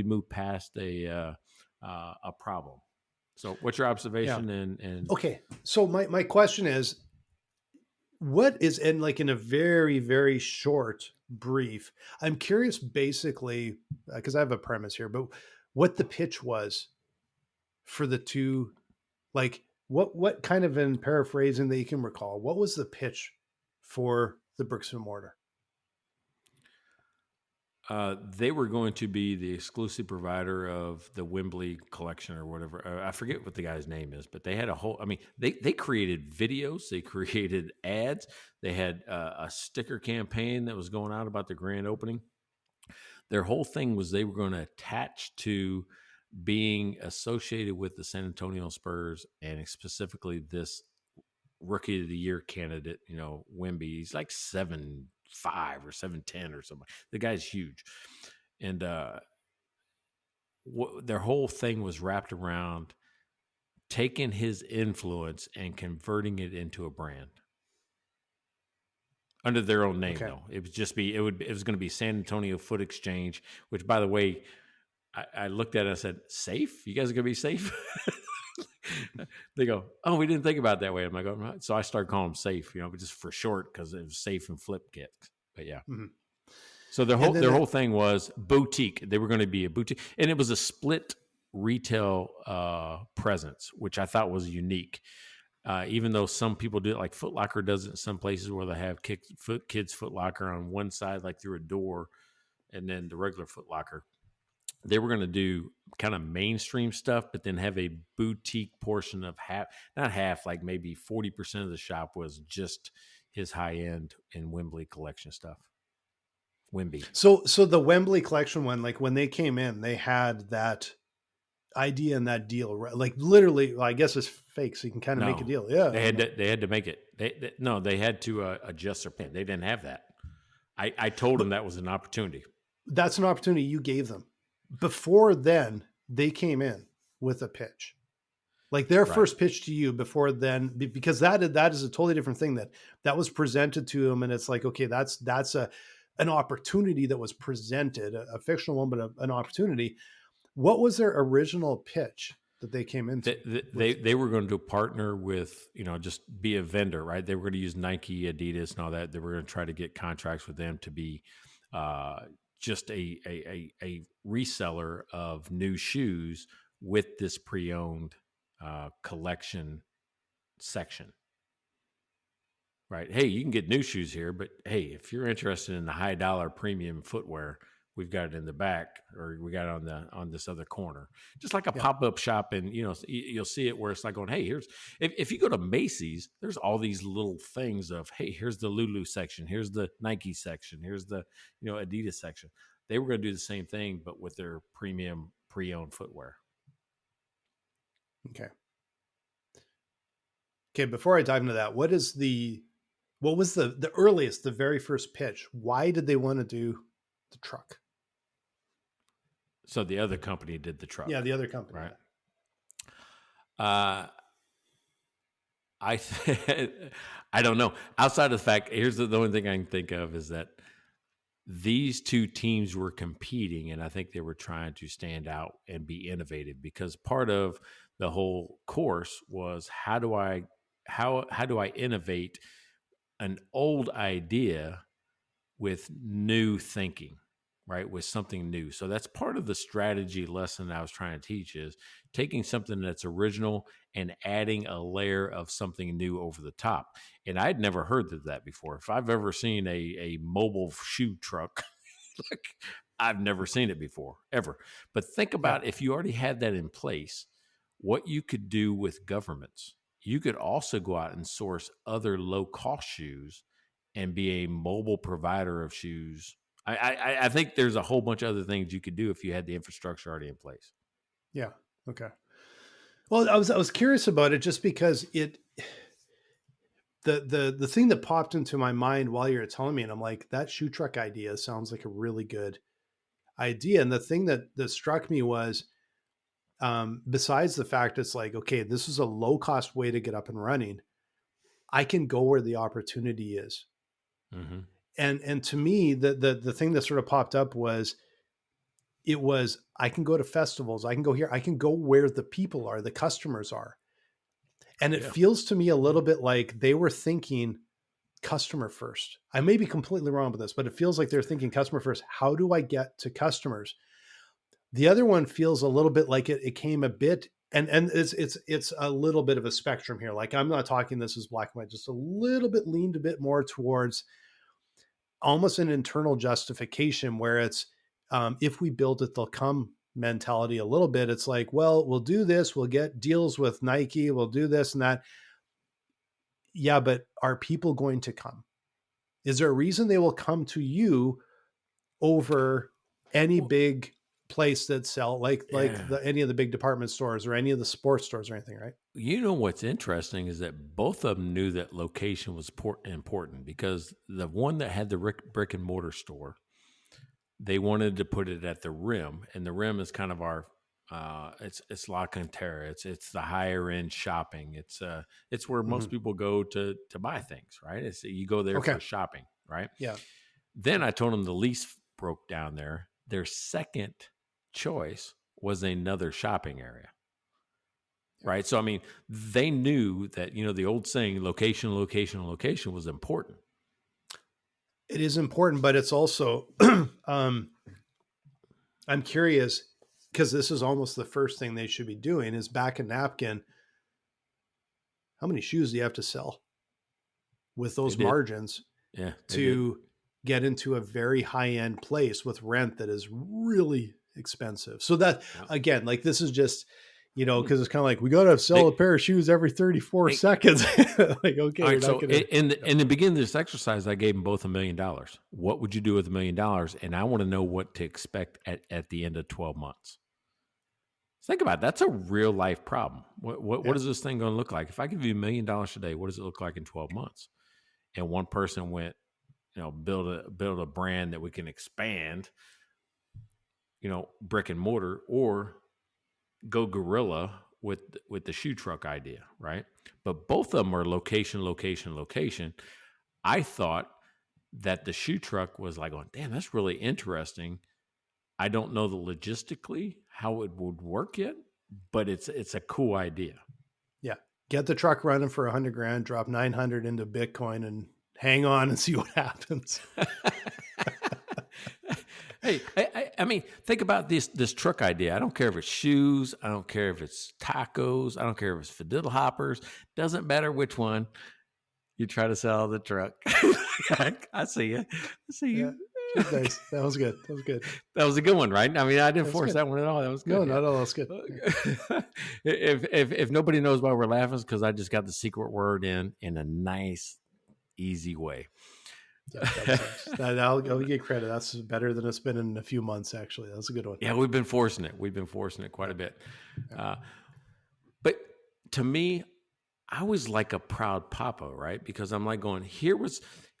move past a problem? So what's your observation? And okay. So my question is, what is in a very, very short brief, I'm curious basically, because I have a premise here, but what the pitch was for the two, what kind of, in paraphrasing that you can recall, what was the pitch for the bricks and mortar? They were going to be the exclusive provider of the Wembley collection or whatever. I forget what the guy's name is, but they had they created videos, they created ads, they had a sticker campaign that was going out about the grand opening. Their whole thing was they were going to attach to being associated with the San Antonio Spurs, and specifically this Rookie of the Year candidate, Wemby. He's like 7'5" or 7'10" or something. The guy's huge. And their whole thing was wrapped around taking his influence and converting it into a brand under their own name. Though it was going to be San Antonio Foot Exchange, which, by the way, I looked at it and I said, safe? You guys are going to be safe? They go, oh, we didn't think about it that way. I'm like, oh, right. So I started calling them safe, but just for short, because it was safe and flip kits. But yeah. Mm-hmm. So their whole thing was boutique. They were going to be a boutique, and it was a split retail presence, which I thought was unique. Even though some people do it, like Foot Locker does it in some places where they have kids Foot Locker on one side, like through a door, and then the regular Foot Locker. they were going to do kind of mainstream stuff, but then have a boutique portion of not half, like maybe 40% of the shop was just his high end and Wembley collection stuff. Wemby. So the Wembley collection one, like when they came in, they had that idea and that deal, right? Like literally, well, I guess it's fake, so you can kind of make a deal. Yeah, they had to make it. They had to adjust their pen. They didn't have that. I told them that was an opportunity. That's an opportunity you gave them. Before then, they came in with a pitch, like their first pitch to you. Before then, because that is a totally different thing that was presented to them, and it's like, okay, that's an opportunity that was presented, a fictional one, but an opportunity. What was their original pitch that they came into? They were going to partner with, just be a vendor, right? They were going to use Nike, Adidas, and all that. They were going to try to get contracts with them to be just a reseller of new shoes with this pre-owned collection section. Right. Hey, you can get new shoes here, but hey, if you're interested in the high dollar premium footwear, we've got it in the back, or we got it on this other corner, just like a pop-up shop. And, you'll see it where it's like going, hey, if you go to Macy's, there's all these little things of, hey, here's the Lulu section. Here's the Nike section. Here's the, Adidas section. They were going to do the same thing, but with their premium pre-owned footwear. Okay. Before I dive into that, what was the earliest, the very first pitch? Why did they want to do the truck? So the other company did the truck. Yeah, the other company. Right. I don't know. Outside of the fact, here's the only thing I can think of is that these two teams were competing, and I think they were trying to stand out and be innovative, because part of the whole course was how do I innovate an old idea with new thinking, right? With something new. So that's part of the strategy lesson I was trying to teach, is taking something that's original and adding a layer of something new over the top. And I'd never heard of that before. If I've ever seen a mobile shoe truck, like, I've never seen it before, ever. But think about if you already had that in place, what you could do with governments. You could also go out and source other low-cost shoes and be a mobile provider of shoes. I think there's a whole bunch of other things you could do if you had the infrastructure already in place. Yeah. Okay. Well, I was curious about it just because the thing that popped into my mind while you were telling me, and I'm like, that shoe truck idea sounds like a really good idea. And the thing that struck me was, besides the fact it's like, okay, this is a low cost way to get up and running, I can go where the opportunity is. Mm-hmm. And to me, the thing that sort of popped up was, I can go to festivals. I can go here. I can go where the people are, the customers are. And it feels to me a little bit like they were thinking customer first. I may be completely wrong with this, but it feels like they're thinking customer first. How do I get to customers? The other one feels a little bit like it came a bit, and it's a little bit of a spectrum here. Like, I'm not talking this is black and white, just a little bit leaned a bit more towards almost an internal justification where it's, if we build it, they'll come mentality a little bit. It's like, well, we'll do this. We'll get deals with Nike. We'll do this and that. Yeah, but are people going to come? Is there a reason they will come to you over any big place that sell any of the big department stores or any of the sports stores or anything, right? What's interesting is that both of them knew that location was important, because the one that had the brick and mortar store, they wanted to put it at the Rim, and the Rim is kind of our it's La Cantera. It's the higher end shopping. It's where most people go to buy things, right? It's you go there for shopping, right? Yeah. Then I told them the lease broke down there. Their second choice was another shopping area. Right. So, I mean, they knew that, the old saying, location was important. It is important, but it's also, I'm curious, because this is almost the first thing they should be doing is back a napkin. How many shoes do you have to sell with those margins to get into a very high end place with rent that is really expensive. So that, Yeah. again, like this is just, because it's kind of like, we got to sell a pair of shoes every 34 seconds. Like, okay, All you're right. not So going to. in the beginning of this exercise, I gave them both $1 million. What would you do with $1 million? And I want to know what to expect at the end of 12 months. Think about it. That's a real life problem. What is this thing going to look like? If I give you $1 million today, what does it look like in 12 months? And one person went, build a brand that we can expand, brick and mortar, or go guerrilla with the shoe truck idea, right? But both of them are location, location, location. I thought that the shoe truck was like going, damn, that's really interesting. I don't know the logistically how it would work yet, but it's a cool idea. Yeah. Get the truck running for $100,000, drop 900 into Bitcoin and hang on and see what happens. Hey, I mean, think about this truck idea. I don't care if it's shoes. I don't care if it's tacos. I don't care if it's fiddle hoppers. Doesn't matter which one. You try to sell the truck. I see you. Yeah. Nice. That was good. That was a good one, right? I mean, I didn't force good. that one at all. That was good. No, not at all. That's good. If nobody knows why we're laughing, it's because I just got the secret word in a nice, easy way. Yeah, I'll get credit. That's better than it's been in a few months, actually. That's a good one. Yeah, we've been forcing it quite a bit. But to me, I was like a proud papa, right? Because I'm like going,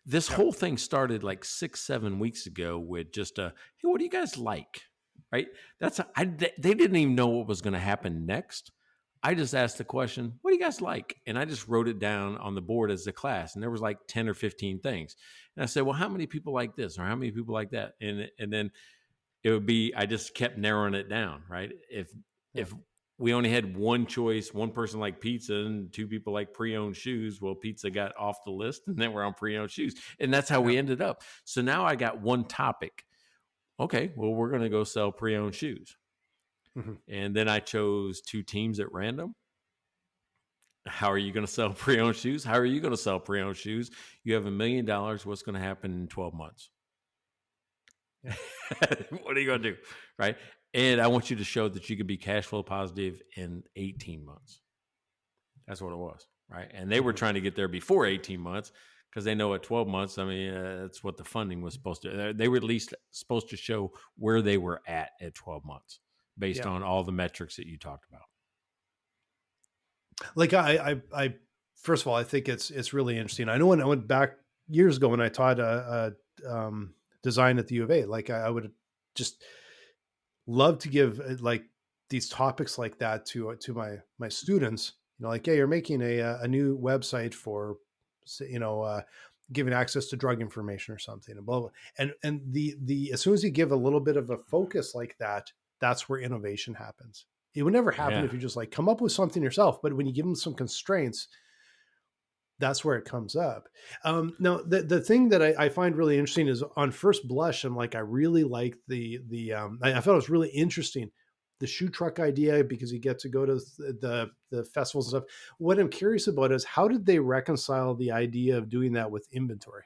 this whole thing started like 6-7 weeks ago with just hey, what do you guys like? Right? They didn't even know what was going to happen next. I just asked the question, what do you guys like? And I just wrote it down on the board as a class. And there was like 10 or 15 things. And I said, well, how many people like this? Or how many people like that? And then it would be, I just kept narrowing it down, right? If we only had one choice, one person liked pizza and two people like pre-owned shoes, well, pizza got off the list and then we're on pre-owned shoes. And that's how we ended up. So now I got one topic. Okay, well, we're going to go sell pre-owned shoes. Mm-hmm. And then I chose 2 teams at random. How are you going to sell pre-owned shoes? How are you going to sell pre-owned shoes? You have $1 million. What's going to happen in 12 months? Yeah. What are you going to do? Right. And I want you to show that you can be cash flow positive in 18 months. That's what it was. Right. And they were trying to get there before 18 months because they know at 12 months, I mean, that's what the funding was supposed to. They were at least supposed to show where they were at 12 months based on all the metrics that you talked about. Like I first of all, I think it's really interesting. I know when I went back years ago when I taught design at the U of A, like I would just love to give like these topics like that to my students. Like, hey, you're making a new website for, giving access to drug information or something, and blah blah. And the as soon as you give a little bit of a focus like that, that's where innovation happens. It would never happen if you just like come up with something yourself. But when you give them some constraints, that's where it comes up. Now, the thing that I find really interesting is on first blush, I'm like, I really like I thought it was really interesting, the shoe truck idea, because you get to go to the festivals and stuff. What I'm curious about is how did they reconcile the idea of doing that with inventory?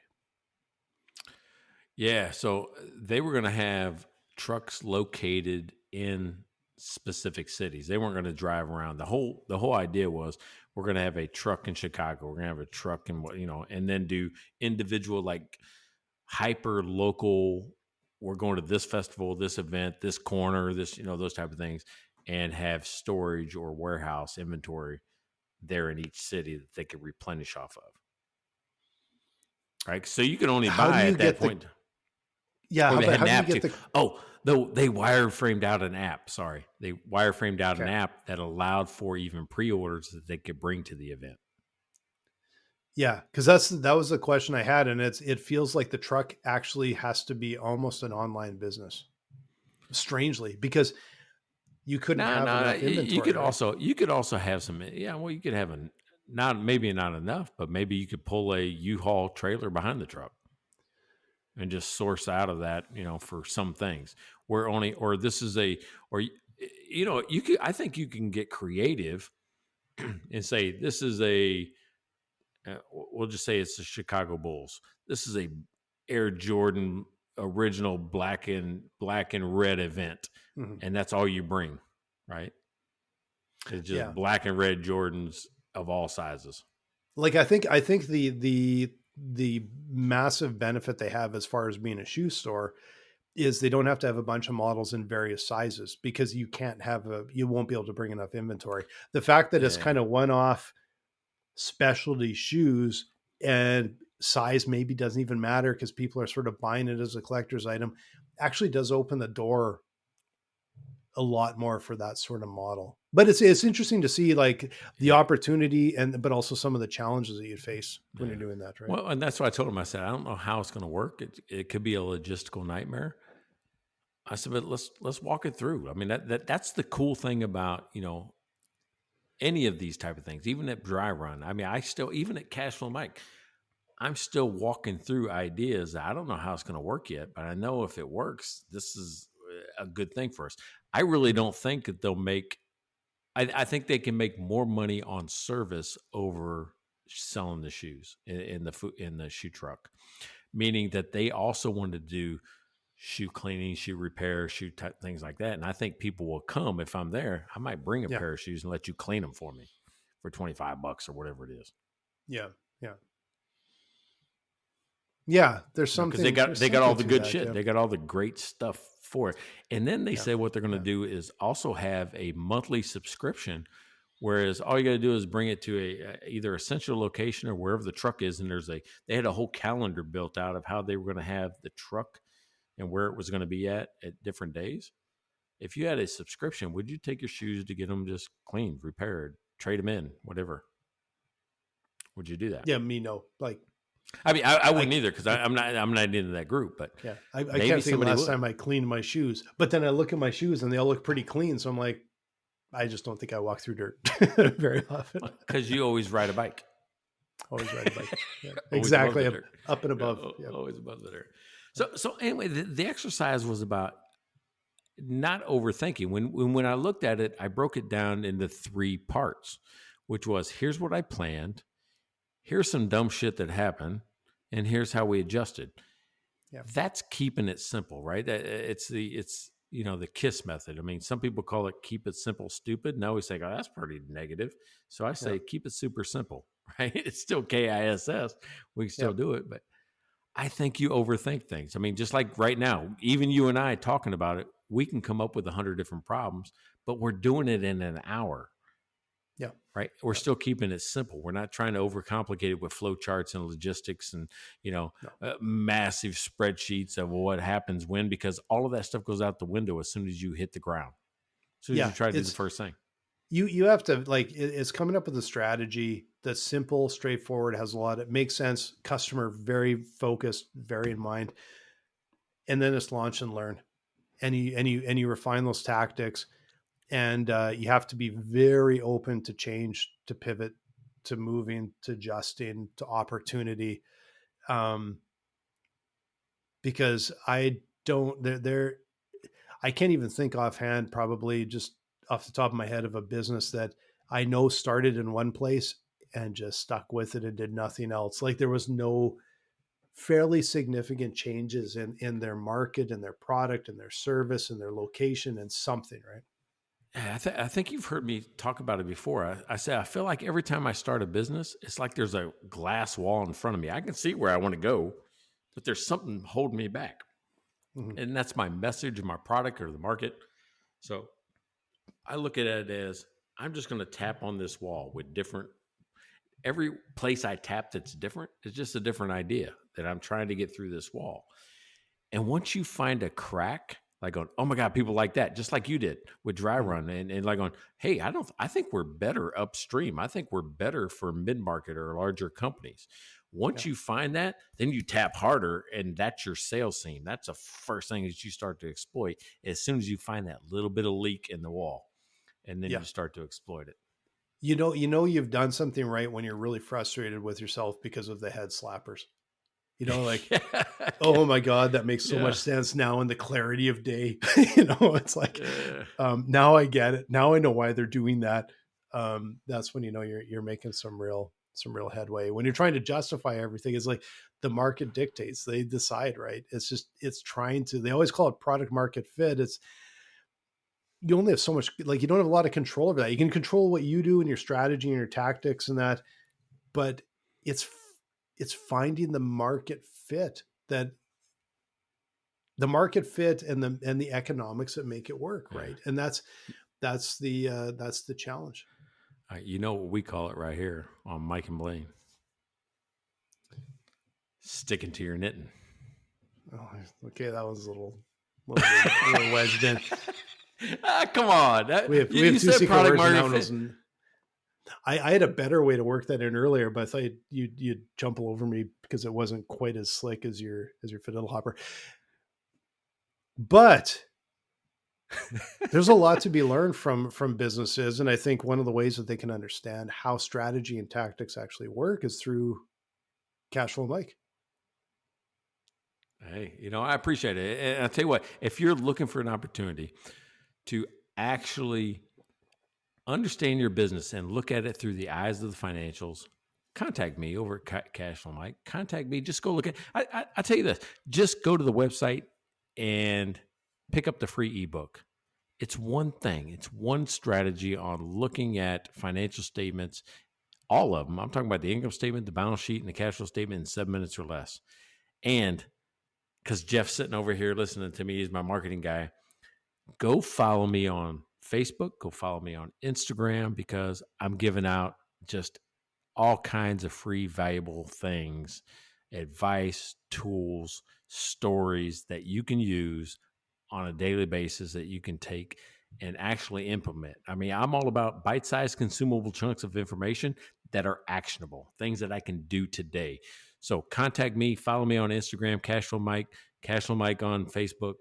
Yeah. So they were going to have trucks located in specific cities. They weren't going to drive around. The whole idea was we're going to have a truck in Chicago. We're going to have a truck in and then do individual like hyper local. We're going to this festival, this event, this corner, this those type of things, and have storage or warehouse inventory there in each city that they could replenish off of. Right. So you can only buy at that point. Yeah. How do you get the? Oh, though they wireframed out an app. Sorry, they wireframed out an app that allowed for even pre-orders that they could bring to the event. Yeah, because that was the question I had, and it feels like the truck actually has to be almost an online business. Strangely, because you couldn't have enough inventory. You could also have some. Yeah, well, you could have not enough, but maybe you could pull a U-Haul trailer behind the truck and just source out of that, for some things I think you can get creative and say, this is we'll just say it's the Chicago Bulls. This is a Air Jordan original black and red event, and that's all you bring, right? It's just black and red Jordans of all sizes. Like I think the massive benefit they have as far as being a shoe store is they don't have to have a bunch of models in various sizes, because you won't be able to bring enough inventory. The fact that it's kind of one-off specialty shoes and size maybe doesn't even matter because people are sort of buying it as a collector's item actually does open the door a lot more for that sort of model. But it's interesting to see like the opportunity but also some of the challenges that you face when you're doing that, right? Well, and that's what I told him. I said, I don't know how it's going to work. It could be a logistical nightmare. I said, but let's walk it through. I mean, that's the cool thing about, any of these type of things, even at Dry Run. I mean, even at Cashflow Mike, I'm still walking through ideas that I don't know how it's going to work yet, but I know if it works, this is a good thing for us. I really don't think that they'll make, I think they can make more money on service over selling the shoes in the shoe truck, meaning that they also want to do shoe cleaning, shoe repair, things like that. And I think people will come if I'm there. I might bring a pair of shoes and let you clean them for me for $25 or whatever it is. Yeah. Yeah. Yeah. There's something, because they got all the good shit. Yeah. They got all the great stuff for it. And then they say what they're going to do is also have a monthly subscription, whereas all you got to do is bring it to either a central location or wherever the truck is. And they had a whole calendar built out of how they were going to have the truck and where it was going to be at different days. If you had a subscription, would you take your shoes to get them just cleaned, repaired, trade them in, whatever? Would you do that? Yeah, me no. Like, I mean, I wouldn't either because I'm not into that group. But yeah, I can't think of the last time I cleaned my shoes. But then I look at my shoes and they all look pretty clean. So I'm like, I just don't think I walk through dirt very often. Because you always ride a bike. Always ride a bike. Yeah. Exactly. Up and above. Yeah, always above the dirt. So anyway, the exercise was about not overthinking. When I looked at it, I broke it down into 3 parts, which was, here's what I planned, here's some dumb shit that happened, and here's how we adjusted. Yeah. That's keeping it simple, right? It's the KISS method. I mean, some people call it keep it simple, stupid. And I always think, oh, that's pretty negative. So I say, keep it super simple, right? It's still KISS. We can still do it, but I think you overthink things. I mean, just like right now, even you and I talking about it, we can come up with 100 different problems, but we're doing it in an hour. Yeah. Right. We're still keeping it simple. We're not trying to overcomplicate it with flowcharts and logistics and, massive spreadsheets of what happens when, because all of that stuff goes out the window as soon as you hit the ground. As soon as you try to do the first thing. You have to it's coming up with a strategy that's simple, straightforward, it makes sense, customer very focused, very in mind. And then it's launch and learn. And you refine those tactics. And you have to be very open to change, to pivot, to moving, to adjusting, to opportunity. Because I can't even think offhand, probably just off the top of my head, of a business that I know started in one place and just stuck with it and did nothing else. Like there was no fairly significant changes in their market and their product and their service and their location and something, right? I think you've heard me talk about it before. I say, I feel like every time I start a business, it's like there's a glass wall in front of me. I can see where I want to go, but there's something holding me back. Mm-hmm. And that's my message or my product or the market. So I look at it as, I'm just going to tap on this wall with every place I tap that's different is just a different idea that I'm trying to get through this wall. And once you find a crack, like going, oh my God, people like that, just like you did with Dry Run, and like going, hey, I think we're better upstream. I think we're better for mid-market or larger companies. Once you find that, then you tap harder, and that's your sales scene. That's the first thing that you start to exploit as soon as you find that little bit of leak in the wall, and then you start to exploit it. You've done something right when you're really frustrated with yourself because of the head slappers. Oh my God, that makes so much sense now in the clarity of day. It's like, now I get it. Now I know why they're doing that. that's when you know you're making some real headway. When you're trying to justify everything, it's like the market dictates, they decide, right? It's trying to, they always call it product market fit. It's, you only have so much, like you don't have a lot of control over that. You can control what you do and your strategy and your tactics and that, but it's finding the market fit, that the market fit and the economics that make it work, right? And that's the challenge. You know what we call it right here on Mike and Blaine? Sticking to your knitting. Oh, okay, that was a little wedged in. Come on. We have two secret words now. I had a better way to work that in earlier, but I thought you'd jump all over me because it wasn't quite as slick as your fiddle hopper. But there's a lot to be learned from businesses, and I think one of the ways that they can understand how strategy and tactics actually work is through Cashflow Mike. Hey, I appreciate it. And I'll tell you what, if you're looking for an opportunity to actually understand your business and look at it through the eyes of the financials, contact me over at Cashflow Mike. Contact me. Just go look at I tell you this. Just go to the website and pick up the free ebook. It's one thing. It's one strategy on looking at financial statements, all of them. I'm talking about the income statement, the balance sheet, and the cash flow statement in 7 minutes or less. And because Jeff's sitting over here listening to me, he's my marketing guy. Go follow me on Facebook. Go follow me on Instagram, because I'm giving out just all kinds of free, valuable things, advice, tools, stories that you can use on a daily basis that you can take and actually implement. I mean, I'm all about bite-sized consumable chunks of information that are actionable, things that I can do today. So contact me, follow me on Instagram, Cashflow Mike on Facebook,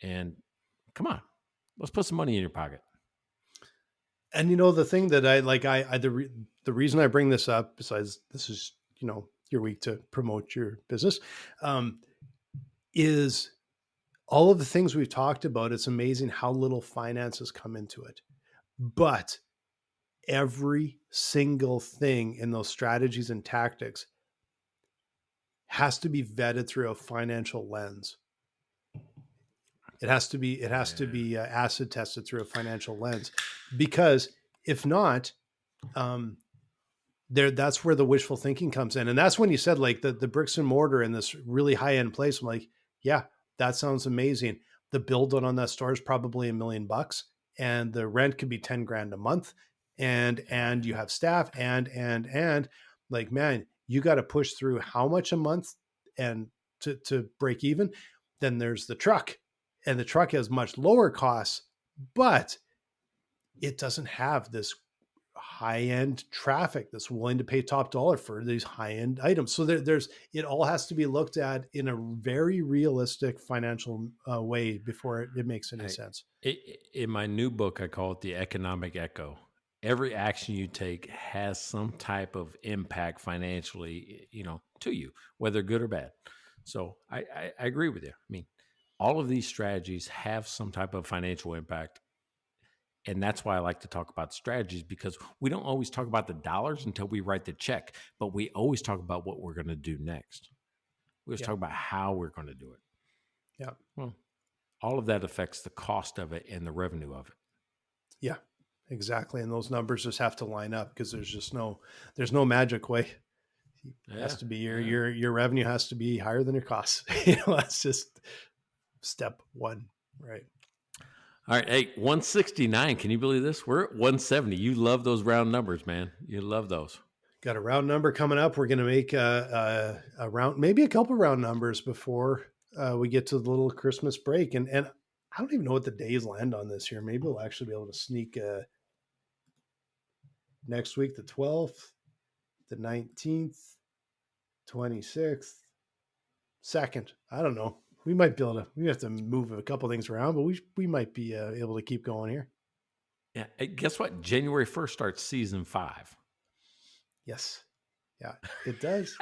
and come on, let's put some money in your pocket. And the thing that I like, the reason I bring this up, besides this is, your week to promote your business, is all of the things we've talked about. It's amazing how little finances come into it, but every single thing in those strategies and tactics has to be vetted through a financial lens. It has to be acid tested through a financial lens, because if not, that's where the wishful thinking comes in. And that's when you said like the bricks and mortar in this really high end place. I'm like, yeah, that sounds amazing. The build on that store is probably $1 million, and the rent could be 10 grand a month. And you have staff and like, man, you got to push through how much a month and to break even. Then there's the truck, and the truck has much lower costs, but it doesn't have this high-end traffic that's willing to pay top dollar for these high-end items. So it all has to be looked at in a very realistic financial way before it makes any sense. In my new book, I call it the economic echo. Every action you take has some type of impact financially, to you, whether good or bad. So I agree with you. I mean, all of these strategies have some type of financial impact. And that's why I like to talk about strategies, because we don't always talk about the dollars until we write the check, but we always talk about what we're going to do next. We always talk about how we're going to do it. Yeah. Well, all of that affects the cost of it and the revenue of it. Yeah, exactly. And those numbers just have to line up, because there's no magic way. It has to be your revenue has to be higher than your costs. That's just step one, right? All right. Hey, 169. Can you believe this? We're at 170. You love those round numbers, man. You love those. Got a round number coming up. We're going to make a round, maybe a couple round numbers before we get to the little Christmas break. And I don't even know what the days land on this year. Maybe we'll actually be able to sneak next week, the 12th, the 19th, 26th, 2nd. I don't know. We might be able to, we have to move a couple things around, but we might be able to keep going here. Yeah. Hey, guess what? January 1st starts season 5. Yes. Yeah, it does.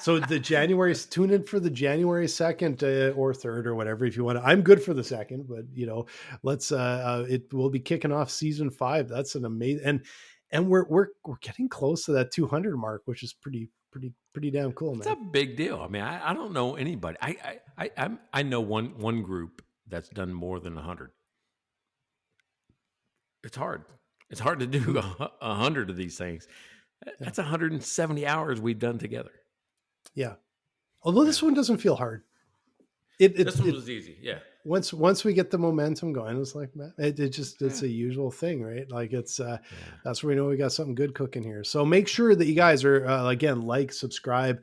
So tune in for the January 2nd or 3rd or whatever, if you want to. I'm good for the 2nd, but let's, it will be kicking off season 5. That's an amazing, and we're getting close to that 200 mark, which is pretty damn cool, man. It's a big deal. I mean, I don't know anybody. I know one group that's done more than 100. It's hard. It's hard to do 100 of these things. That's 170 hours we've done together. Yeah. Although this one doesn't feel hard. This one was easy. Yeah. Once we get the momentum going, it's like, man, it's a usual thing, right? Like it's, that's where we know we got something good cooking here. So make sure that you guys are, again, like, subscribe,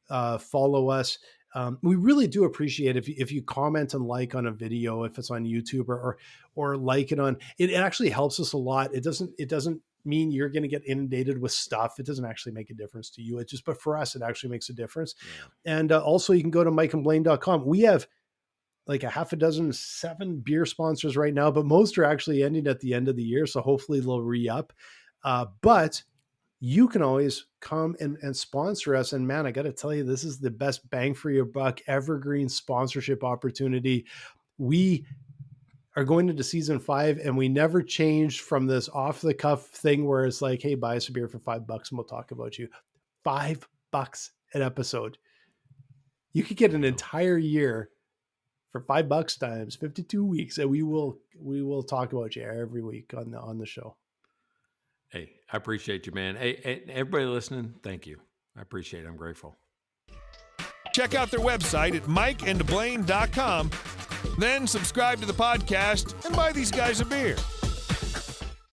follow us. We really do appreciate if you comment and like on a video, if it's on YouTube or like it on, it actually helps us a lot. It doesn't mean you're going to get inundated with stuff. It doesn't actually make a difference to you. But for us, it actually makes a difference. Yeah. And also you can go to mikeandblaine.com. We have like a half a dozen, 7 beer sponsors right now, but most are actually ending at the end of the year. So hopefully they'll re-up. But you can always come and sponsor us. And man, I got to tell you, this is the best bang for your buck, evergreen sponsorship opportunity. We are going into season 5, and we never changed from this off the cuff thing where it's like, hey, buy us a beer for $5 and we'll talk about you. $5 an episode. You could get an entire year for $5 times 52 weeks, and we will talk about you every week on the show. Hey, I appreciate you, man. Hey, everybody listening, thank you. I appreciate it. I'm grateful. Check out their website at mikeandblaine.com. Then subscribe to the podcast and buy these guys a beer.